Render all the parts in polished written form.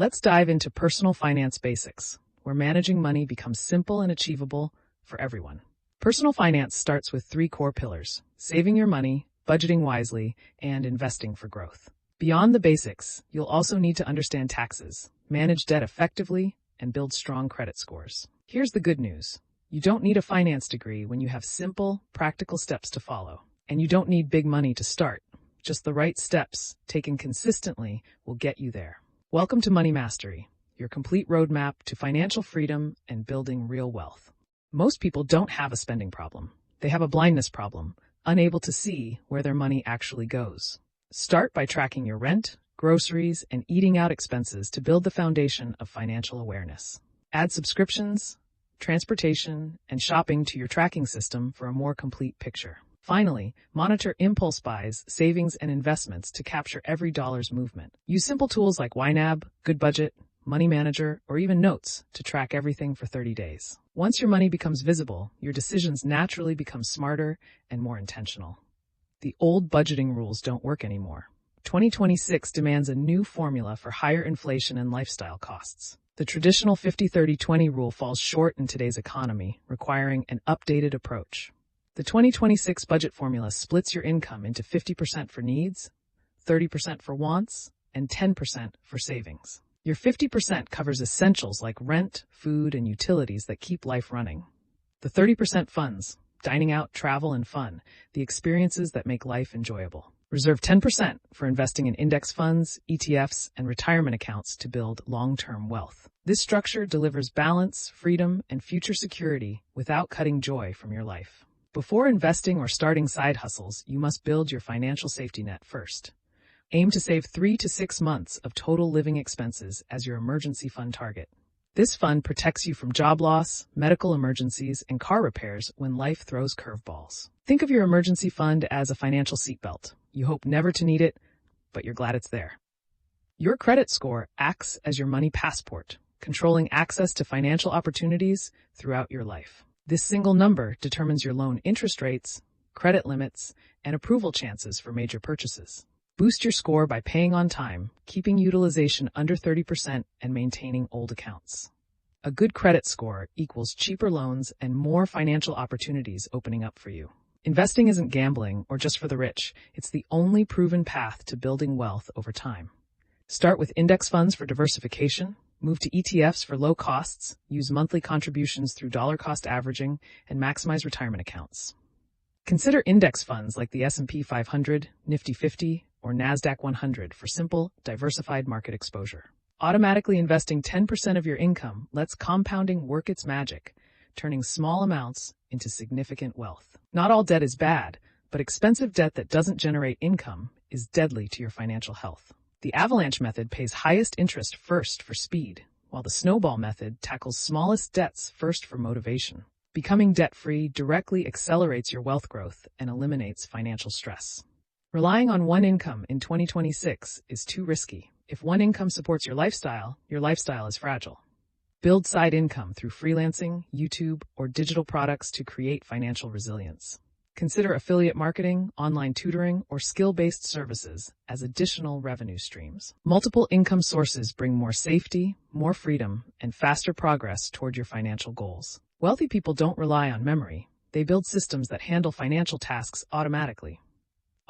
Let's dive into personal finance basics, where managing money becomes simple and achievable for everyone. Personal finance starts with three core pillars: saving your money, budgeting wisely, and investing for growth. Beyond the basics, you'll also need to understand taxes, manage debt effectively, and build strong credit scores. Here's the good news. You don't need a finance degree when you have simple, practical steps to follow. And you don't need big money to start. Just the right steps, taken consistently, will get you there. Welcome to Money Mastery, your complete roadmap to financial freedom and building real wealth. Most people don't have a spending problem. They have a blindness problem, unable to see where their money actually goes. Start by tracking your rent, groceries, and eating out expenses to build the foundation of financial awareness. Add subscriptions, transportation, and shopping to your tracking system for a more complete picture. Finally, monitor impulse buys, savings, and investments to capture every dollar's movement. Use simple tools like YNAB, Good Budget, Money Manager, or even Notes to track everything for 30 days. Once your money becomes visible, your decisions naturally become smarter and more intentional. The old budgeting rules don't work anymore. 2026 demands a new formula for higher inflation and lifestyle costs. The traditional 50-30-20 rule falls short in today's economy, requiring an updated approach. The 2026 budget formula splits your income into 50% for needs, 30% for wants, and 10% for savings. Your 50% covers essentials like rent, food, and utilities that keep life running. The 30% funds, dining out, travel, and fun, the experiences that make life enjoyable. Reserve 10% for investing in index funds, ETFs, and retirement accounts to build long-term wealth. This structure delivers balance, freedom, and future security without cutting joy from your life. Before investing or starting side hustles, you must build your financial safety net first. Aim to save 3 to 6 months of total living expenses as your emergency fund target. This fund protects you from job loss, medical emergencies, and car repairs when life throws curveballs. Think of your emergency fund as a financial seatbelt. You hope never to need it, but you're glad it's there. Your credit score acts as your money passport, controlling access to financial opportunities throughout your life. This single number determines your loan interest rates, credit limits, and approval chances for major purchases. Boost your score by paying on time, keeping utilization under 30%, and maintaining old accounts. A good credit score equals cheaper loans and more financial opportunities opening up for you. Investing isn't gambling or just for the rich. It's the only proven path to building wealth over time. Start with index funds for diversification. Move to ETFs for low costs, use monthly contributions through dollar cost averaging, and maximize retirement accounts. Consider index funds like the S&P 500, Nifty 50, or NASDAQ 100 for simple, diversified market exposure. Automatically investing 10% of your income lets compounding work its magic, turning small amounts into significant wealth. Not all debt is bad, but expensive debt that doesn't generate income is deadly to your financial health. The avalanche method pays highest interest first for speed, while the snowball method tackles smallest debts first for motivation. Becoming debt-free directly accelerates your wealth growth and eliminates financial stress. Relying on one income in 2026 is too risky. If one income supports your lifestyle is fragile. Build side income through freelancing, YouTube, or digital products to create financial resilience. Consider affiliate marketing, online tutoring, or skill-based services as additional revenue streams. Multiple income sources bring more safety, more freedom, and faster progress toward your financial goals. Wealthy people don't rely on memory. They build systems that handle financial tasks automatically.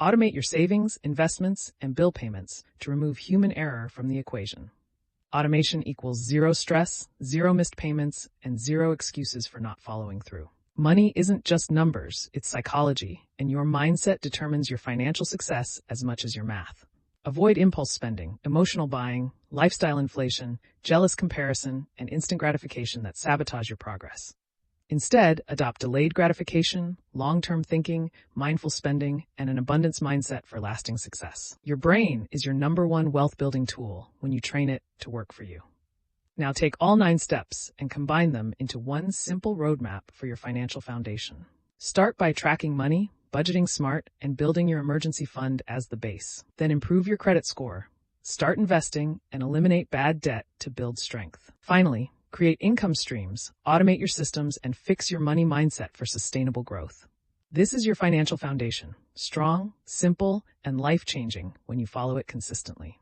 Automate your savings, investments, and bill payments to remove human error from the equation. Automation equals zero stress, zero missed payments, and zero excuses for not following through. Money isn't just numbers, it's psychology, and your mindset determines your financial success as much as your math. Avoid impulse spending, emotional buying, lifestyle inflation, jealous comparison, and instant gratification that sabotage your progress. Instead, adopt delayed gratification, long-term thinking, mindful spending, and an abundance mindset for lasting success. Your brain is your #1 wealth-building tool when you train it to work for you. Now take all 9 steps and combine them into one simple roadmap for your financial foundation. Start by tracking money, budgeting smart, and building your emergency fund as the base. Then improve your credit score, start investing, and eliminate bad debt to build strength. Finally, create income streams, automate your systems, and fix your money mindset for sustainable growth. This is your financial foundation, strong, simple, and life-changing when you follow it consistently.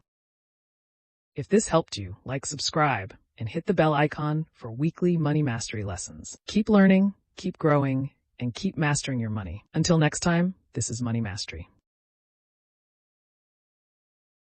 If this helped you, like, subscribe, and hit the bell icon for weekly money mastery lessons. Keep learning, keep growing, and keep mastering your money. Until next time, this is Money Mastery.